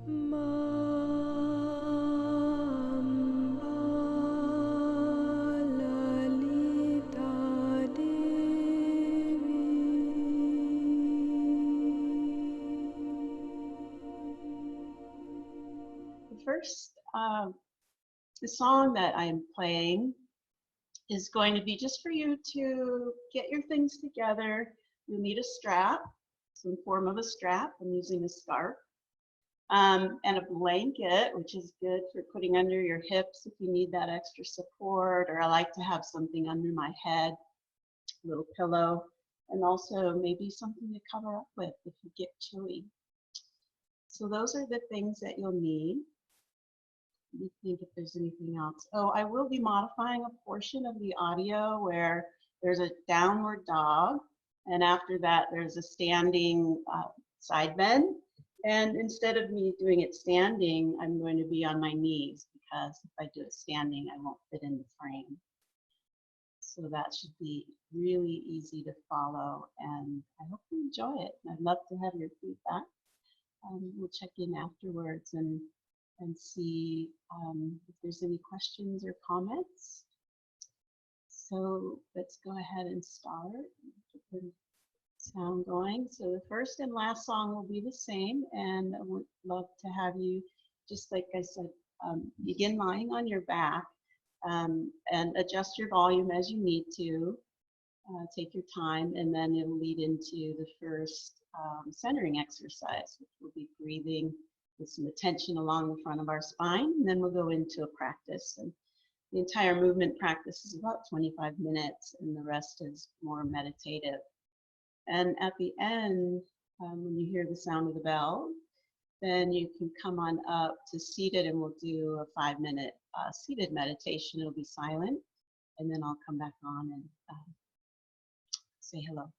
First, the song that I'm playing is going to be just for you to get your things together. You'll need a strap, some form of a strap. I'm using a scarf, and a blanket, which is good for putting under your hips if you need that extra support, or I like to have something under my head, a little pillow, and also maybe something to cover up with if you get chilly. So those are the things that you'll need. Let me think if there's anything else. Oh, I will be modifying a portion of the audio where there's a downward dog, and after that there's a standing side bend. And instead of me doing it standing, I'm going to be on my knees, because if I do it standing, I won't fit in the frame. So that should be really easy to follow, and I hope you enjoy it. I'd love to have your feedback. We'll check in afterwards and see if there's any questions or comments. So let's go ahead and start. Get the sound going. So the first and last song will be the same, and I would love to have you, just like I said, begin lying on your back and adjust your volume as you need to. Take your time, and then it'll lead into the first centering exercise, which will be breathing with some attention along the front of our spine, and then we'll go into a practice. And the entire movement practice is about 25 minutes, and the rest is more meditative. And at the end, when you hear the sound of the bell, then you can come on up to seated, and we'll do a 5-minute seated meditation. It'll be silent, and then I'll come back on and say hello.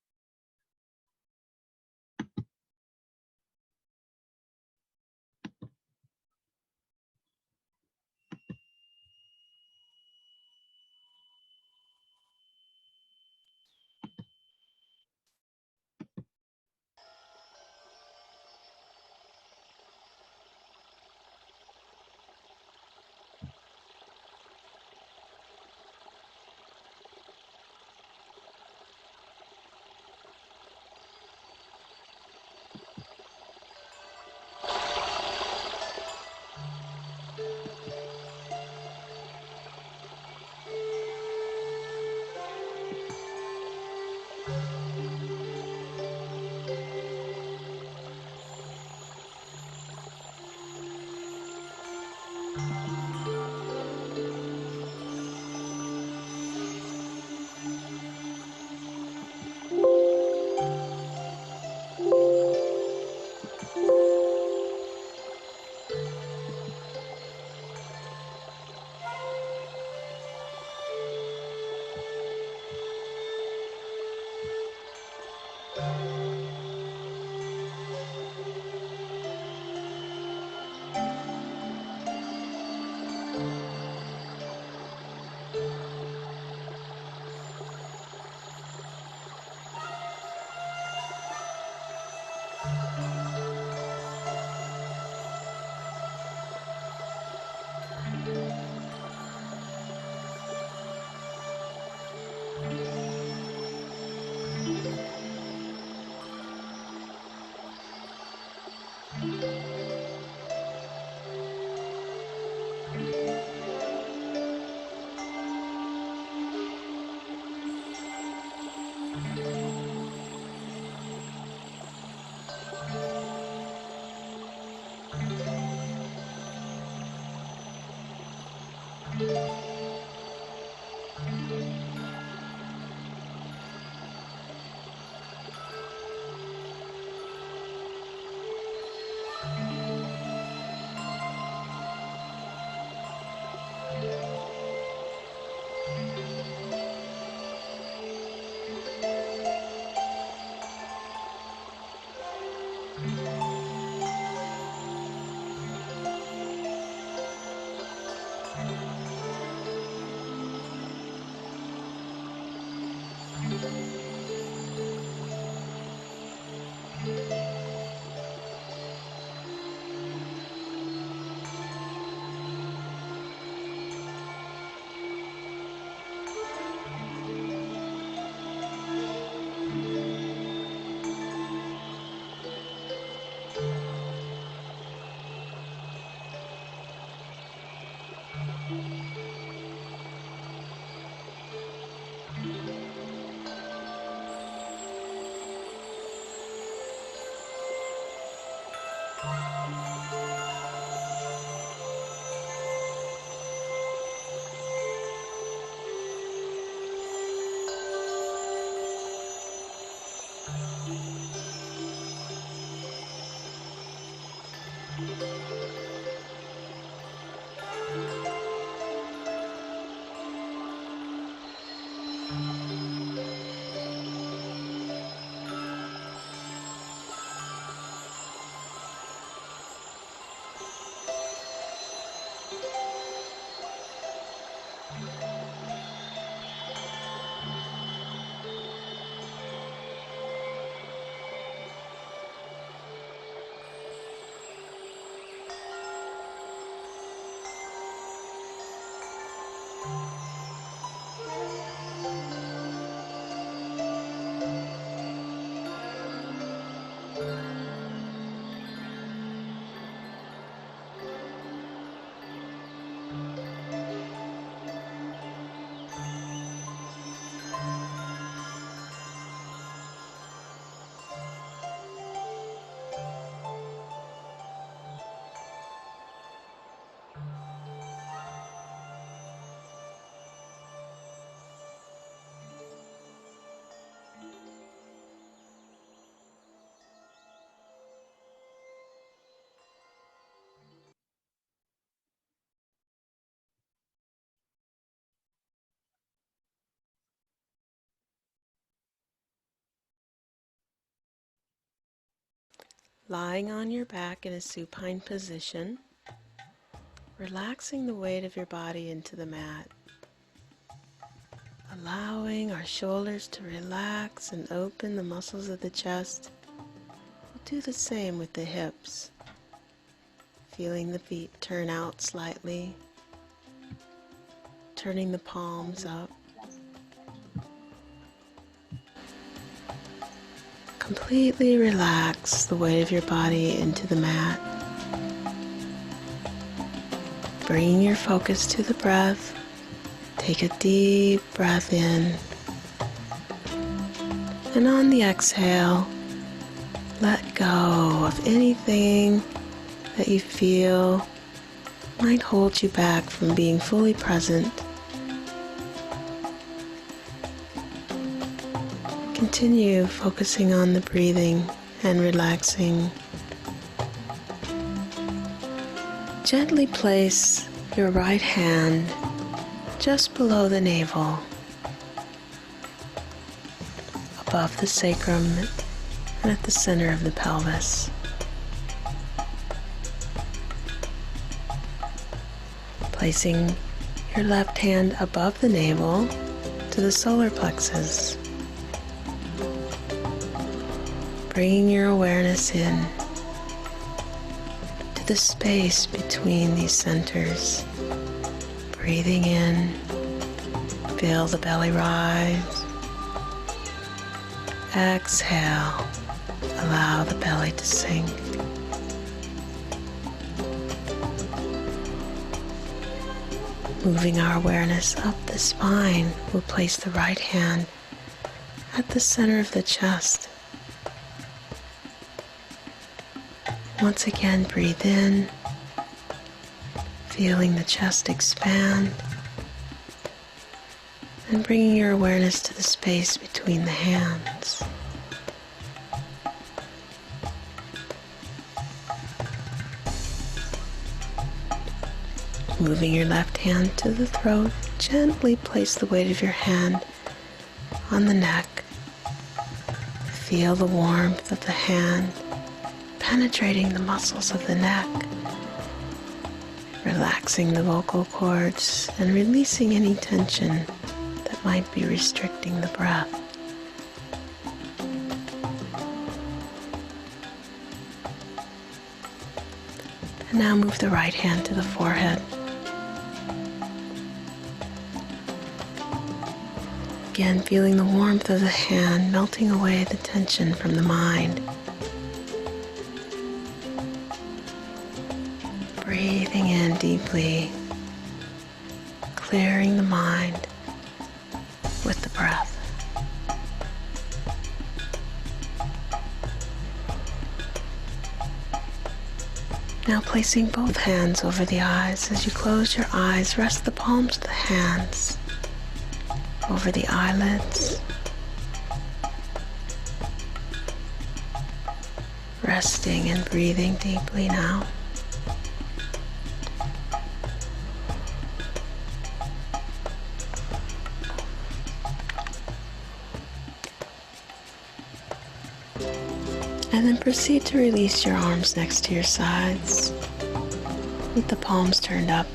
Lying on your back in a supine position, relaxing the weight of your body into the mat, allowing our shoulders to relax and open the muscles of the chest. We'll do the same with the hips, feeling the feet turn out slightly, turning the palms up. Completely relax the weight of your body into the mat. Bringing your focus to the breath, take a deep breath in. And on the exhale, let go of anything that you feel might hold you back from being fully present. Continue focusing on the breathing and relaxing. Gently place your right hand just below the navel, above the sacrum and at the center of the pelvis. Placing your left hand above the navel to the solar plexus. Bringing your awareness in to the space between these centers. Breathing in, feel the belly rise. Exhale, allow the belly to sink. Moving our awareness up the spine, we'll place the right hand at the center of the chest. Once again, breathe in, feeling the chest expand, and bringing your awareness to the space between the hands. Moving your left hand to the throat, gently place the weight of your hand on the neck. Feel the warmth of the hand penetrating the muscles of the neck, relaxing the vocal cords and releasing any tension that might be restricting the breath. And now move the right hand to the forehead. Again, feeling the warmth of the hand melting away the tension from the mind. Breathing in deeply, clearing the mind with the breath. Now placing both hands over the eyes. As you close your eyes, rest the palms of the hands over the eyelids. Resting and breathing deeply now. And then proceed to release your arms next to your sides with the palms turned up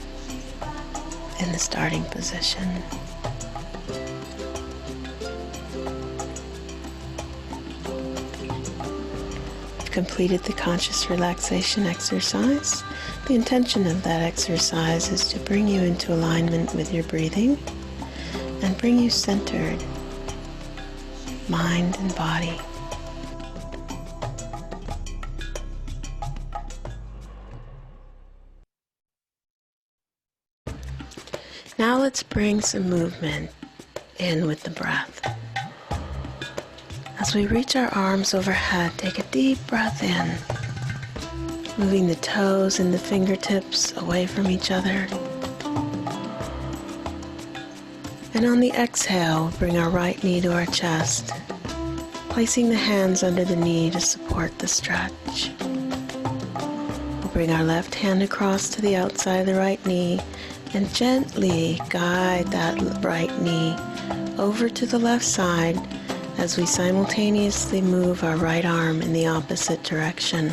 in the starting position. You've completed the conscious relaxation exercise. The intention of that exercise is to bring you into alignment with your breathing and bring you centered, mind and body. Now let's bring some movement in with the breath. As we reach our arms overhead, take a deep breath in, moving the toes and the fingertips away from each other. And on the exhale, bring our right knee to our chest, placing the hands under the knee to support the stretch. We'll bring our left hand across to the outside of the right knee and gently guide that right knee over to the left side as we simultaneously move our right arm in the opposite direction.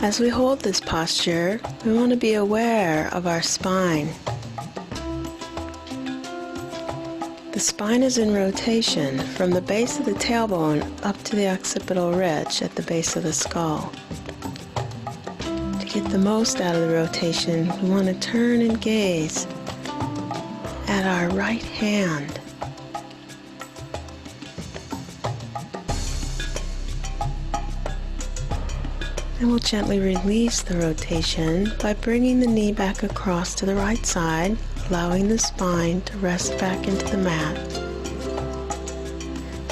As we hold this posture, we want to be aware of our spine. The spine is in rotation from the base of the tailbone up to the occipital ridge at the base of the skull. To get the most out of the rotation, we want to turn and gaze at our right hand. And we'll gently release the rotation by bringing the knee back across to the right side, allowing the spine to rest back into the mat.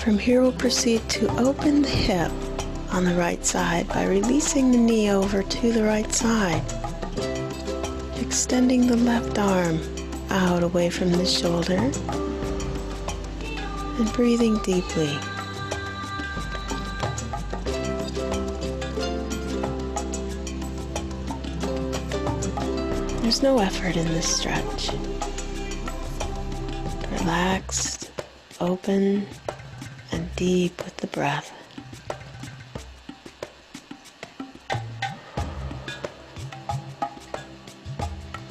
From here, we'll proceed to open the hip on the right side by releasing the knee over to the right side, extending the left arm out away from the shoulder, and breathing deeply. There's no effort in this stretch. Relaxed, open, and deep with the breath.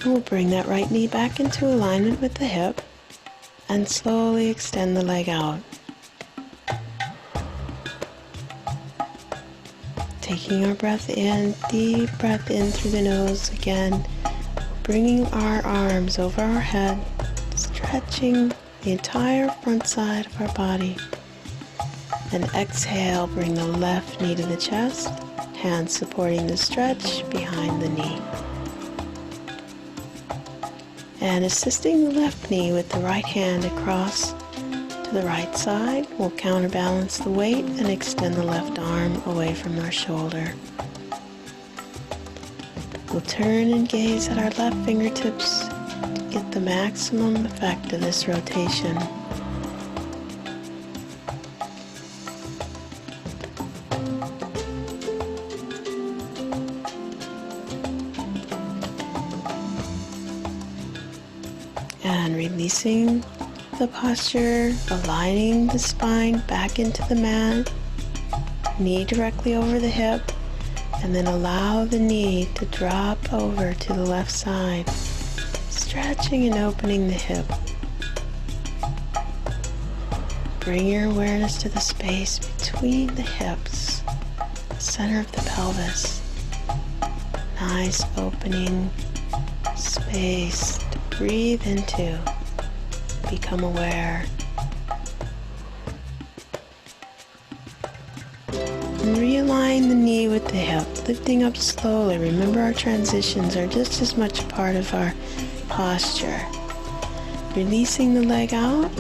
We'll bring that right knee back into alignment with the hip and slowly extend the leg out. Taking our breath in, deep breath in through the nose again. Bringing our arms over our head, stretching the entire front side of our body. And exhale, bring the left knee to the chest, hands supporting the stretch behind the knee. And assisting the left knee with the right hand across to the right side, we'll counterbalance the weight and extend the left arm away from our shoulder. We'll turn and gaze at our left fingertips to get the maximum effect of this rotation. And releasing the posture, aligning the spine back into the mat, knee directly over the hip, and then allow the knee to drop over to the left side, stretching and opening the hip. Bring your awareness to the space between the hips, the center of the pelvis. Nice opening space to breathe into, become aware. And realign the knee with the hip, lifting up slowly. Remember, our transitions are just as much a part of our posture. Releasing the leg out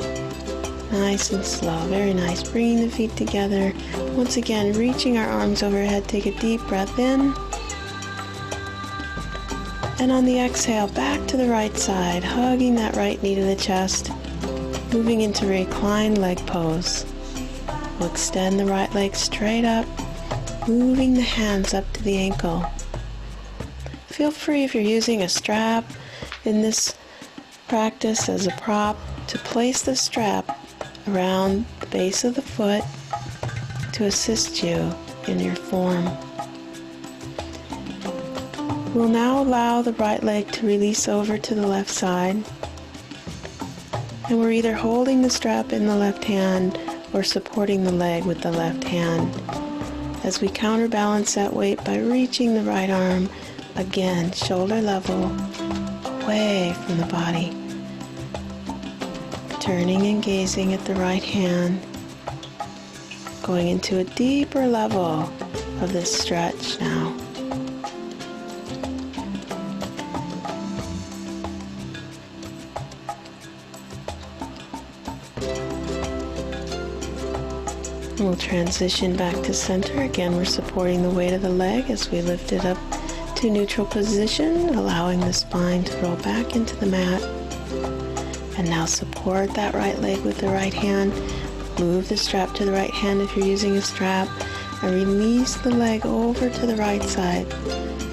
Nice and slow, very nice. Bringing the feet together. Once again, reaching our arms overhead. Take a deep breath in. And on the exhale, back to the right side, hugging that right knee to the chest. Moving into reclined leg pose. We'll extend the right leg straight up, moving the hands up to the ankle. Feel free, if you're using a strap in this practice as a prop, to place the strap around the base of the foot to assist you in your form. We'll now allow the right leg to release over to the left side. And we're either holding the strap in the left hand or supporting the leg with the left hand as we counterbalance that weight by reaching the right arm, again, shoulder level, away from the body. Turning and gazing at the right hand, going into a deeper level of this stretch now. We'll transition back to center. Again, we're supporting the weight of the leg as we lift it up to neutral position, allowing the spine to roll back into the mat. And now support that right leg with the right hand. Move the strap to the right hand if you're using a strap, and release the leg over to the right side.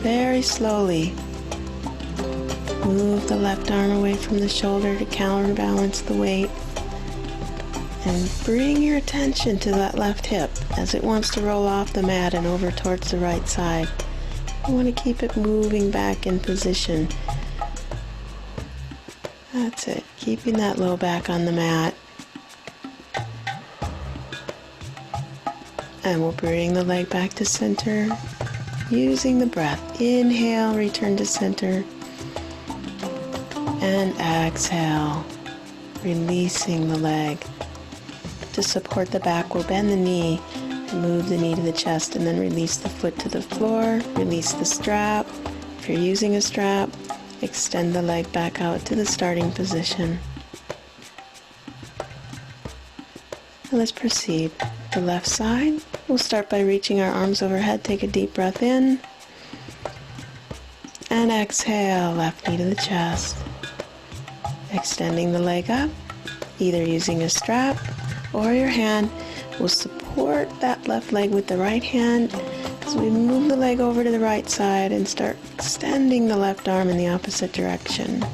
Very slowly. Move the left arm away from the shoulder to counterbalance the weight. And bring your attention to that left hip as it wants to roll off the mat and over towards the right side. You want to keep it moving back in position. That's it. Keeping that low back on the mat. And we'll bring the leg back to center using the breath. Inhale, return to center. And exhale, releasing the leg. To support the back, we'll bend the knee and move the knee to the chest, and then release the foot to the floor. Release the strap. If you're using a strap, extend the leg back out to the starting position. And let's proceed. The left side, we'll start by reaching our arms overhead. Take a deep breath in. And exhale, left knee to the chest. Extending the leg up, either using a strap or your hand. We'll support that left leg with the right hand as we move the leg over to the right side and start extending the left arm in the opposite direction.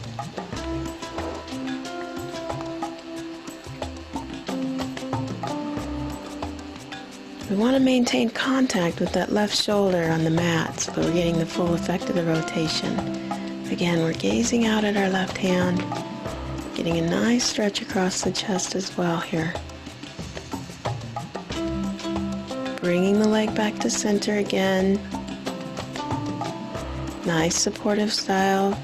We want to maintain contact with that left shoulder on the mat so that we're getting the full effect of the rotation. Again, we're gazing out at our left hand, getting a nice stretch across the chest as well here. Bringing the leg back to center again. Nice supportive style.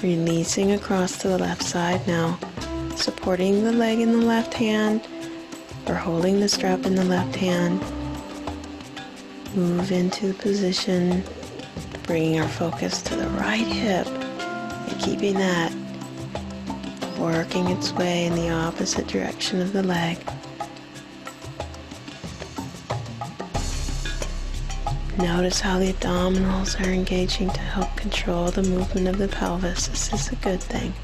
Releasing across to the left side now. Supporting the leg in the left hand or holding the strap in the left hand. Move into position. Bringing our focus to the right hip and keeping that working its way in the opposite direction of the leg. Notice how the abdominals are engaging to help control the movement of the pelvis. This is a good thing.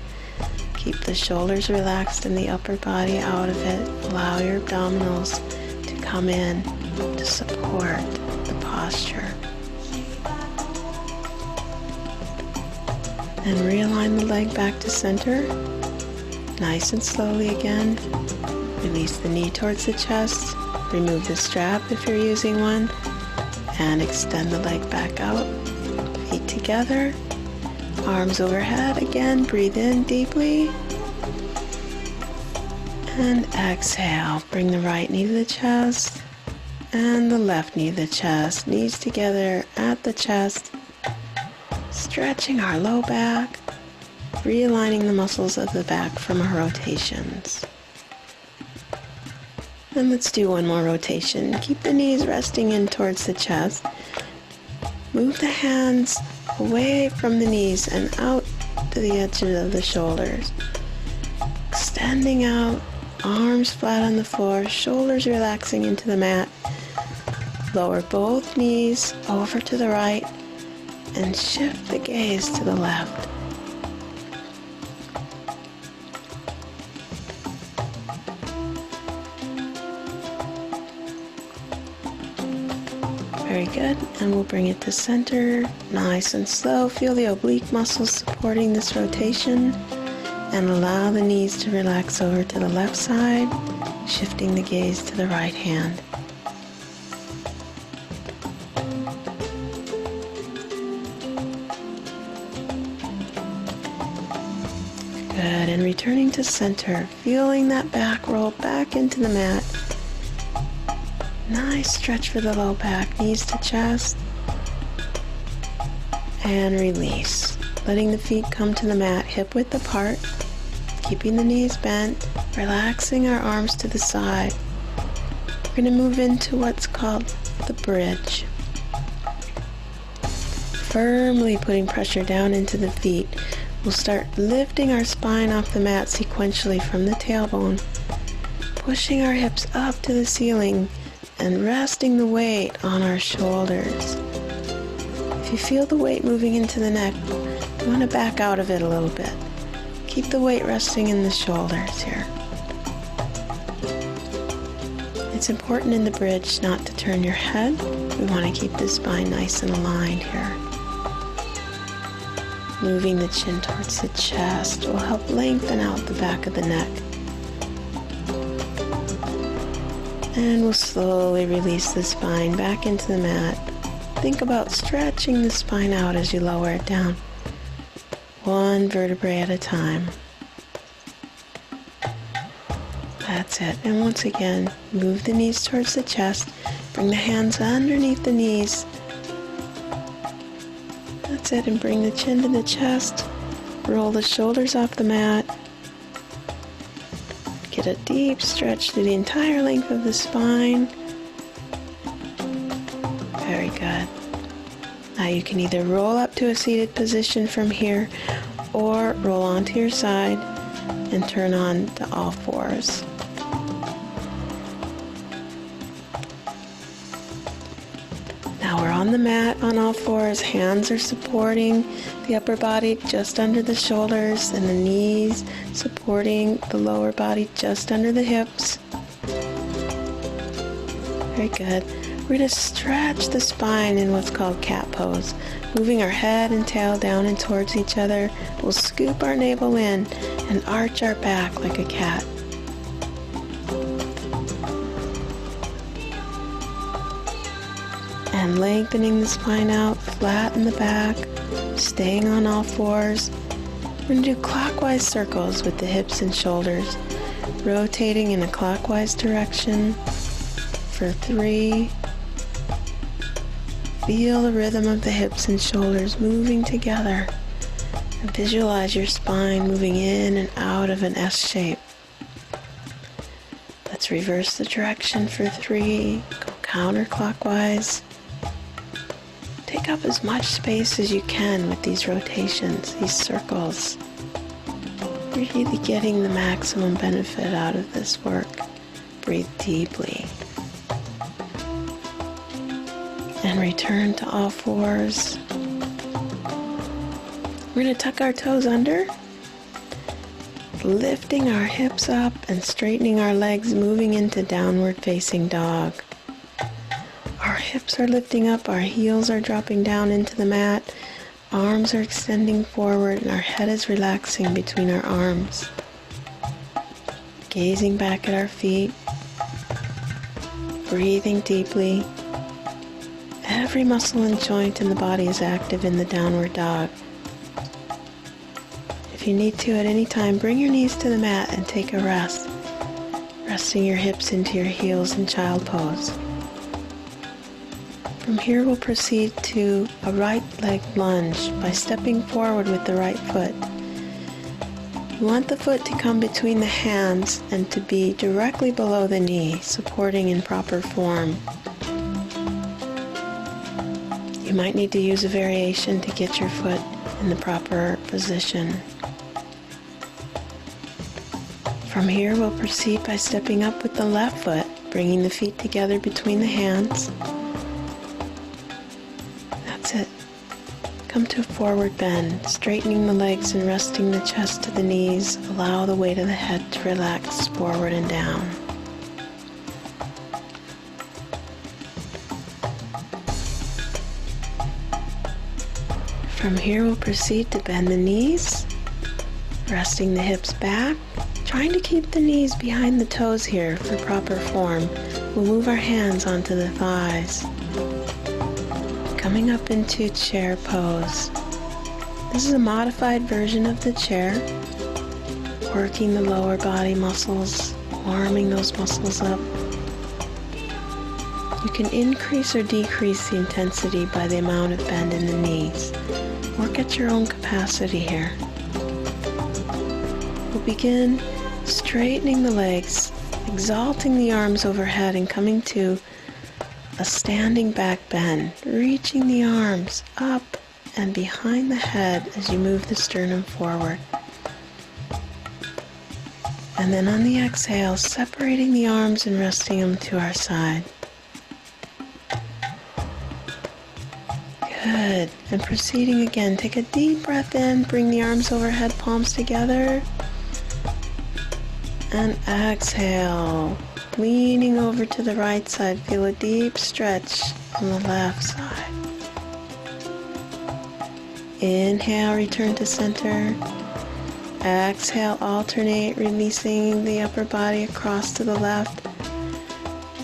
Keep the shoulders relaxed and the upper body out of it. Allow your abdominals to come in to support the posture. And realign the leg back to center. Nice and slowly again. Release the knee towards the chest. Remove the strap if you're using one. And extend the leg back out. Feet together. Arms overhead. Again, breathe in deeply. And exhale. Bring the right knee to the chest. And the left knee to the chest. Knees together at the chest. Stretching our low back. Realigning the muscles of the back from our rotations. And let's do one more rotation. Keep the knees resting in towards the chest. Move the hands away from the knees and out to the edges of the shoulders. Extending out arms flat on the floor, shoulders relaxing into the mat. Lower both knees over to the right and shift the gaze to the left. Very good, and we'll bring it to center, nice and slow. Feel the oblique muscles supporting this rotation, and allow the knees to relax over to the left side, shifting the gaze to the right hand. Good, and returning to center, feeling that back roll back into the mat. Nice stretch for the low back, knees to chest, and release. Letting the feet come to the mat, hip width apart, keeping the knees bent, relaxing our arms to the side. We're going to move into what's called the bridge. Firmly putting pressure down into the feet. We'll start lifting our spine off the mat sequentially from the tailbone, pushing our hips up to the ceiling, and resting the weight on our shoulders. If you feel the weight moving into the neck, you want to back out of it a little bit. Keep the weight resting in the shoulders here. It's important in the bridge not to turn your head. We want to keep the spine nice and aligned here. Moving the chin towards the chest will help lengthen out the back of the neck. And we'll slowly release the spine back into the mat. Think about stretching the spine out as you lower it down, one vertebrae at a time. That's it. And once again, move the knees towards the chest. Bring the hands underneath the knees. That's it. And bring the chin to the chest. Roll the shoulders off the mat. Get a deep stretch through the entire length of the spine. Very good. Now you can either roll up to a seated position from here or roll onto your side and turn on to all fours. Now we're on the mat on all fours. Hands are supporting the upper body just under the shoulders, and the knees supporting the lower body just under the hips. Very good. We're going to stretch the spine in what's called cat pose, moving our head and tail down and towards each other. We'll scoop our navel in and arch our back like a cat. And lengthening the spine out, flat in the back, staying on all fours. We're going to do clockwise circles with the hips and shoulders, rotating in a clockwise direction for 3. Feel the rhythm of the hips and shoulders moving together, and visualize your spine moving in and out of an S shape. Let's reverse the direction for 3, go counterclockwise. Take up as much space as you can with these rotations, these circles. Really getting the maximum benefit out of this work. Breathe deeply. And return to all fours. We're going to tuck our toes under, lifting our hips up and straightening our legs, moving into downward facing dog. Our hips are lifting up, our heels are dropping down into the mat, arms are extending forward, and our head is relaxing between our arms. Gazing back at our feet, breathing deeply. Every muscle and joint in the body is active in the downward dog. If you need to at any time, bring your knees to the mat and take a rest, resting your hips into your heels in child pose. From here, we'll proceed to a right leg lunge by stepping forward with the right foot. You want the foot to come between the hands and to be directly below the knee, supporting in proper form. You might need to use a variation to get your foot in the proper position. From here, we'll proceed by stepping up with the left foot, bringing the feet together between the hands. That's it. Come to a forward bend, straightening the legs and resting the chest to the knees. Allow the weight of the head to relax forward and down. From here, we'll proceed to bend the knees, resting the hips back, trying to keep the knees behind the toes here for proper form. We'll move our hands onto the thighs. Coming up into chair pose. This is a modified version of the chair, working the lower body muscles, warming those muscles up. You can increase or decrease the intensity by the amount of bend in the knees. Work at your own capacity here. We'll begin straightening the legs, exalting the arms overhead and coming to a standing back bend, reaching the arms up and behind the head as you move the sternum forward. And then on the exhale, separating the arms and resting them to our side. Good. And proceeding again, take a deep breath in, bring the arms overhead, palms together. And exhale, leaning over to the right side. Feel a deep stretch on the left side. Inhale, return to center. Exhale, alternate, releasing the upper body across to the left.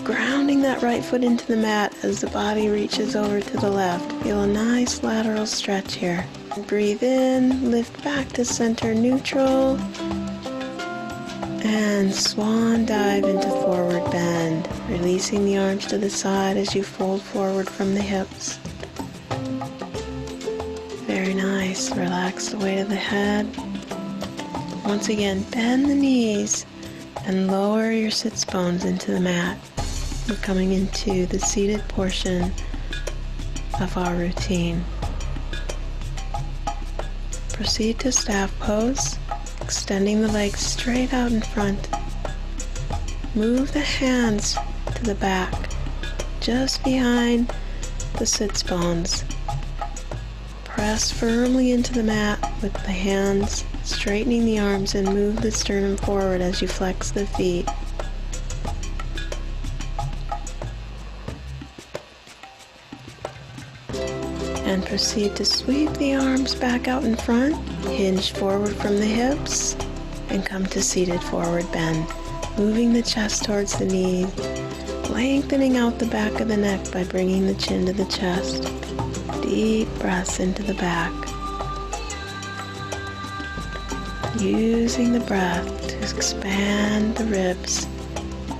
Grounding that right foot into the mat as the body reaches over to the left. Feel a nice lateral stretch here. Breathe in, lift back to center, neutral. And swan dive into forward bend, releasing the arms to the side as you fold forward from the hips. Very nice. Relax the weight of the head. Once again, bend the knees and lower your sits bones into the mat. We're coming into the seated portion of our routine. Proceed to staff pose. Extending the legs straight out in front. Move the hands to the back, just behind the sits bones. Press firmly into the mat with the hands, straightening the arms and move the sternum forward as you flex the feet. And proceed to sweep the arms back out in front, hinge forward from the hips, and come to seated forward bend, moving the chest towards the knees, lengthening out the back of the neck by bringing the chin to the chest. Deep breaths into the back. Using the breath to expand the ribs,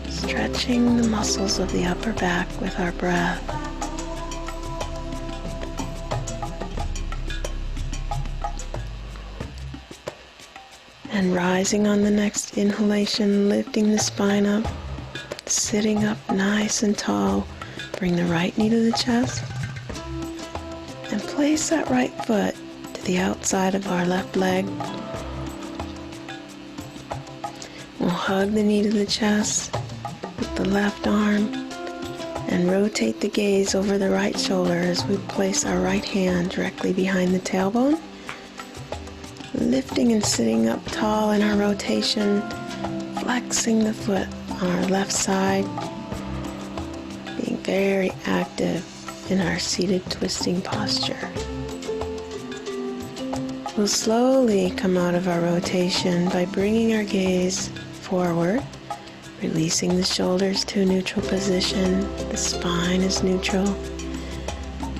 stretching the muscles of the upper back with our breath. And rising on the next inhalation, lifting the spine up, sitting up nice and tall. Bring the right knee to the chest and place that right foot to the outside of our left leg. We'll hug the knee to the chest with the left arm and rotate the gaze over the right shoulder as we place our right hand directly behind the tailbone. Lifting and sitting up tall in our rotation, flexing the foot on our left side, being very active in our seated twisting posture. We'll slowly come out of our rotation by bringing our gaze forward, releasing the shoulders to a neutral position, the spine is neutral,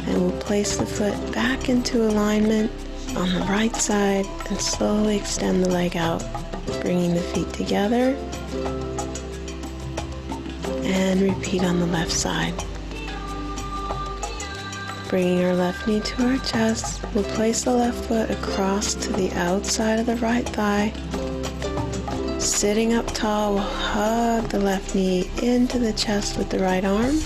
and we'll place the foot back into alignment on the right side and slowly extend the leg out, bringing the feet together, and repeat on the left side. Bringing our left knee to our chest, we'll place the left foot across to the outside of the right thigh. Sitting up tall, we'll hug the left knee into the chest with the right arm,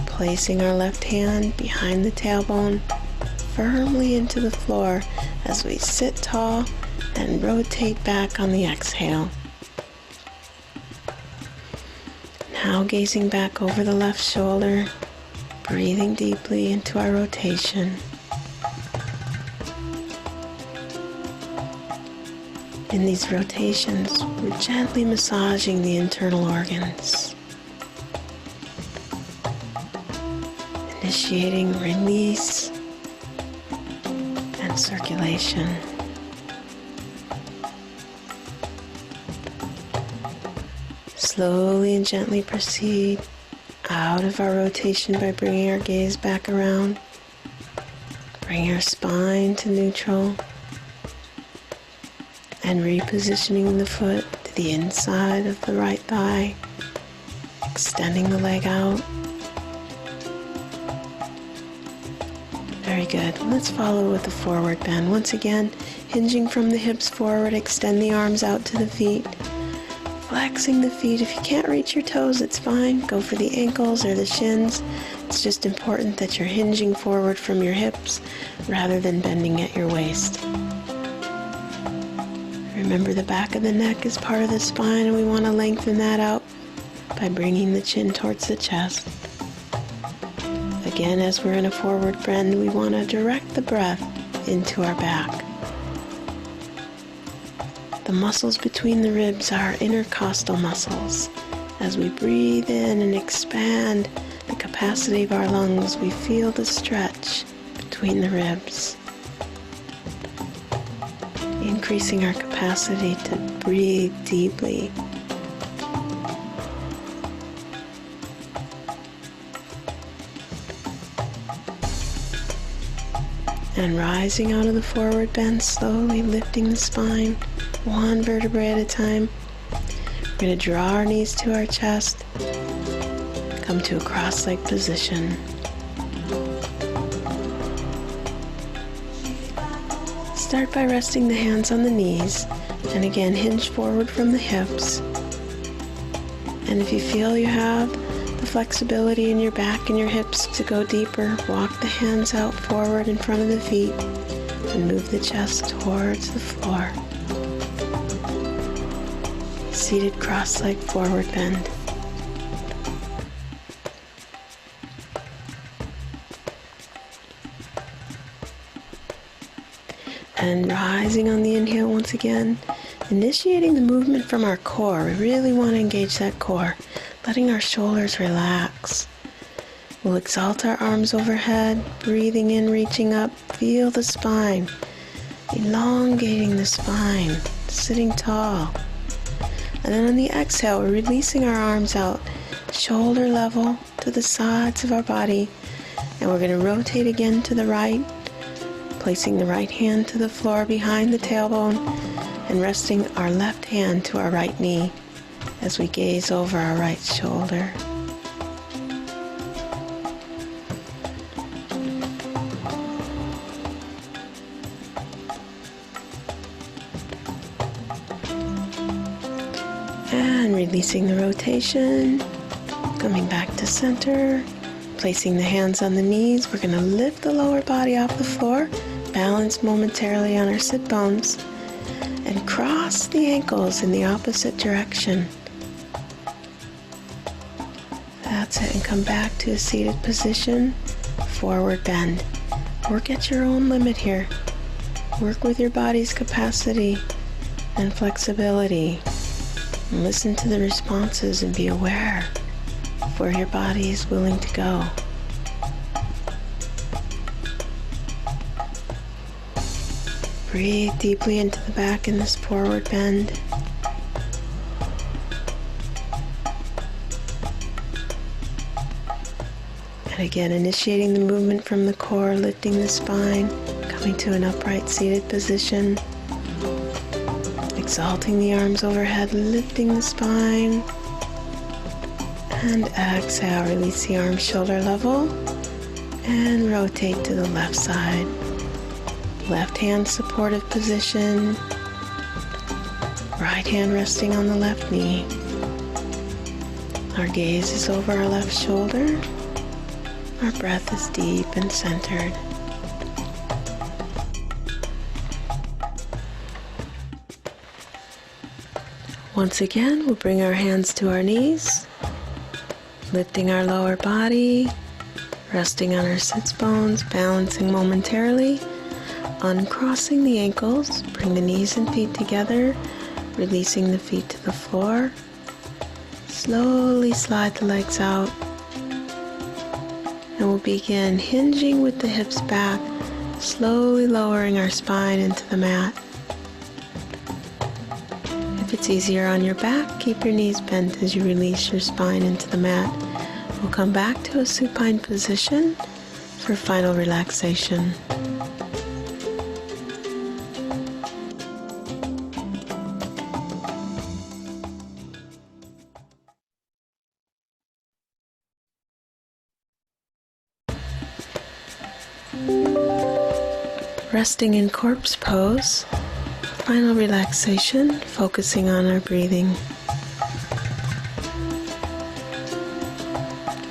placing our left hand behind the tailbone, firmly into the floor as we sit tall and rotate back on the exhale. Now gazing back over the left shoulder, breathing deeply into our rotation. In these rotations, we're gently massaging the internal organs, initiating release and circulation. Slowly and gently proceed out of our rotation by bringing our gaze back around, bringing our spine to neutral, and repositioning the foot to the inside of the right thigh, extending the leg out. Very good. Let's follow with the forward bend. Once again, hinging from the hips forward, extend the arms out to the feet, flexing the feet. If you can't reach your toes, it's fine. Go for the ankles or the shins. It's just important that you're hinging forward from your hips rather than bending at your waist. Remember, the back of the neck is part of the spine, and we want to lengthen that out by bringing the chin towards the chest. Again, as we're in a forward bend, we want to direct the breath into our back. The muscles between the ribs are intercostal muscles. As we breathe in and expand the capacity of our lungs, we feel the stretch between the ribs, increasing our capacity to breathe deeply. And rising out of the forward bend, slowly lifting the spine, one vertebrae at a time. We're going to draw our knees to our chest, come to a cross-legged position. Start by resting the hands on the knees, and again hinge forward from the hips. And if you feel you have the flexibility in your back and your hips to go deeper, walk the hands out forward in front of the feet and move the chest towards the floor. Seated cross-legged forward bend. And rising on the inhale once again, initiating the movement from our core. We really want to engage that core, letting our shoulders relax. We'll exalt our arms overhead, breathing in, reaching up. Feel the spine, elongating the spine, sitting tall. And then on the exhale, we're releasing our arms out, shoulder level to the sides of our body. And we're going to rotate again to the right, placing the right hand to the floor behind the tailbone and resting our left hand to our right knee as we gaze over our right shoulder. And releasing the rotation, coming back to center, placing the hands on the knees. We're going to lift the lower body off the floor, balance momentarily on our sit bones, and cross the ankles in the opposite direction. That's it, and come back to a seated position, forward bend. Work at your own limit here. Work with your body's capacity and flexibility. And listen to the responses and be aware of where your body is willing to go. Breathe deeply into the back in this forward bend. And again, initiating the movement from the core, lifting the spine, coming to an upright seated position. Exalting the arms overhead, lifting the spine. And exhale, release the arms shoulder level and rotate to the left side. Left hand supportive position. Right hand resting on the left knee. Our gaze is over our left shoulder. Our breath is deep and centered. Once again, we'll bring our hands to our knees, Lifting our lower body, resting on our sits bones, balancing momentarily, uncrossing the ankles, bring the knees and feet together, releasing the feet to the floor. Slowly slide the legs out, and we'll begin hinging with the hips back, slowly lowering our spine into the mat. If it's easier on your back, keep your knees bent as you release your spine into the mat. We'll come back to a supine position for final relaxation. Resting in corpse pose, final relaxation, focusing on our breathing.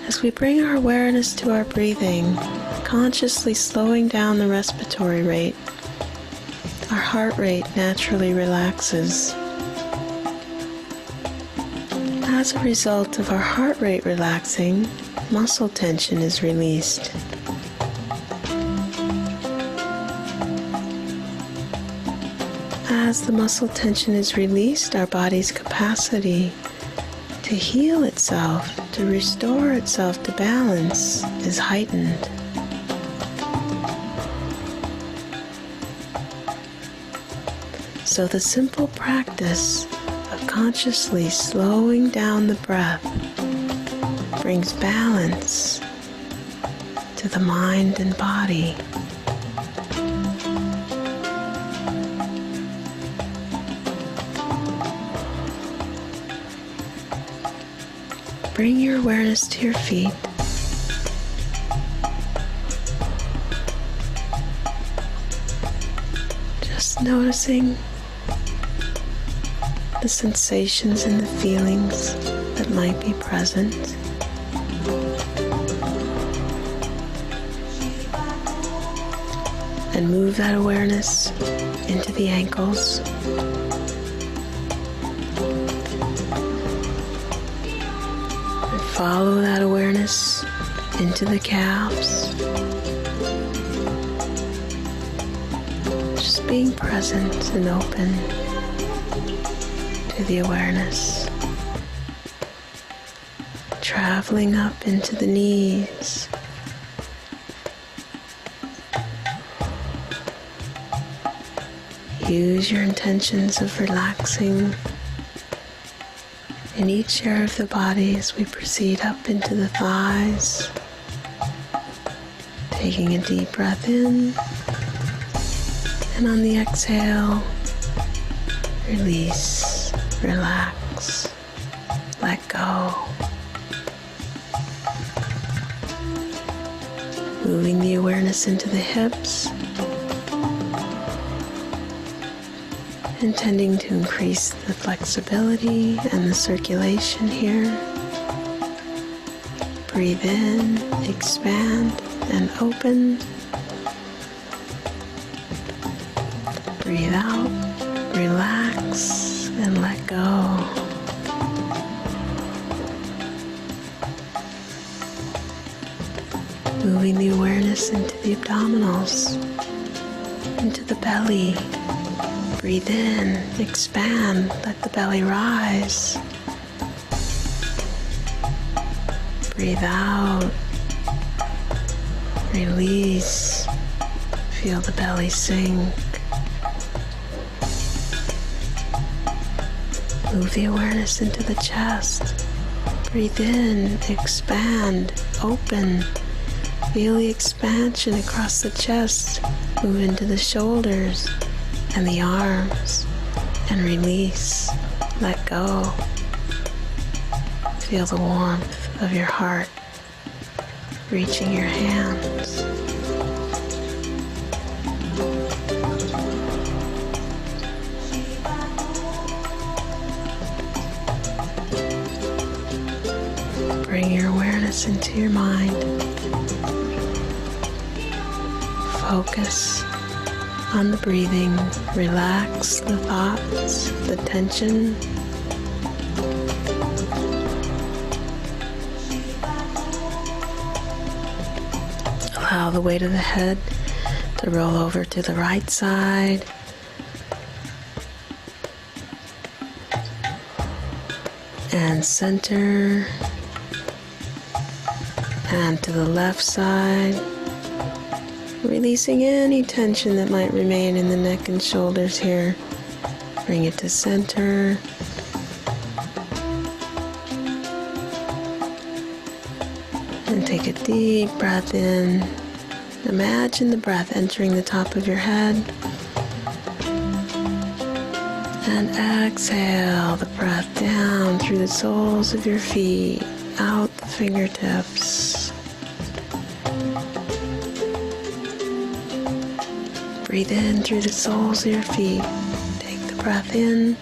As we bring our awareness to our breathing, consciously slowing down the respiratory rate, our heart rate naturally relaxes. As a result of our heart rate relaxing, muscle tension is released. As the muscle tension is released, our body's capacity to heal itself, to restore itself to balance, is heightened. So the simple practice of consciously slowing down the breath brings balance to the mind and body. Bring your awareness to your feet. Just noticing the sensations and the feelings that might be present. And move that awareness into the ankles. Follow that awareness into the calves. Just being present and open to the awareness. Traveling up into the knees. Use your intentions of relaxing in each area of the body as we proceed up into the thighs. Taking a deep breath in, and on the exhale, release, relax, let go. Moving the awareness into the hips, intending to increase the flexibility and the circulation here. Breathe in, expand, and open. Breathe out, relax, and let go. Moving the awareness into the abdominals, into the belly. Breathe in, expand, let the belly rise. Breathe out, release, feel the belly sink. Move the awareness into the chest. Breathe in, expand, open. Feel the expansion across the chest. Move into the shoulders and the arms, and release, let go. Feel the warmth of your heart reaching your hands. Bring your awareness into your mind. Focus on the breathing. Relax the thoughts, the tension. allow the weight of the head to roll over to the right side. And center. And to the left side. Releasing any tension that might remain in the neck and shoulders here. Bring it to center. And take a deep breath in. Imagine the breath entering the top of your head. And exhale the breath down through the soles of your feet, out the fingertips. Breathe in through the soles of your feet. Take the breath in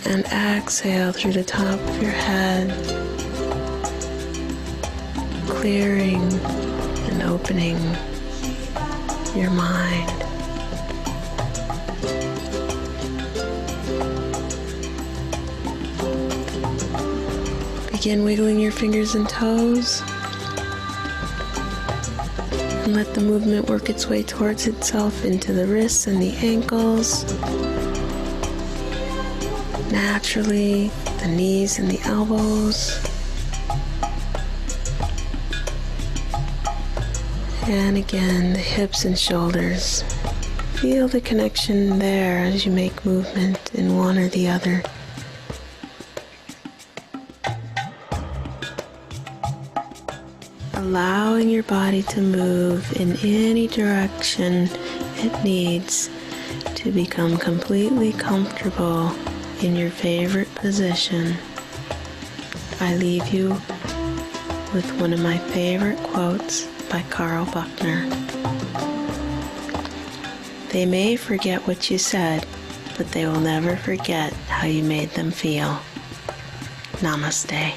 and exhale through the top of your head, clearing and opening your mind. Begin wiggling your fingers and toes. And let the movement work its way towards itself into the wrists and the ankles. Naturally, the knees and the elbows. And again, the hips and shoulders. Feel the connection there as you make movement in one or the other. Allowing your body to move in any direction it needs to become completely comfortable in your favorite position. I leave you with one of my favorite quotes by Carl Buckner. They may forget what you said, but they will never forget how you made them feel. Namaste.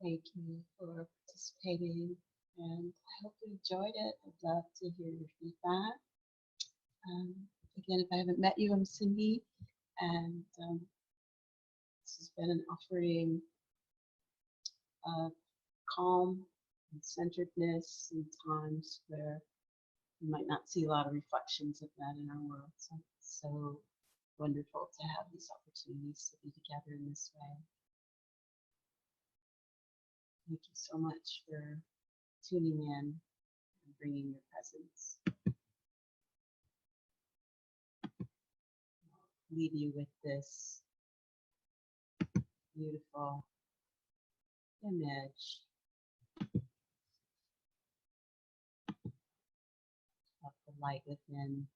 Thank you for participating, and I hope you enjoyed it. I'd love to hear your feedback. Um, Again, if I haven't met you, I'm Cyndi, and this has been an offering of calm and centeredness in times where you might not see a lot of reflections of that in our world. So it's so wonderful to have these opportunities to be together in this way. Thank you so much for tuning in and bringing your presence. I'll leave you with this beautiful image of the light within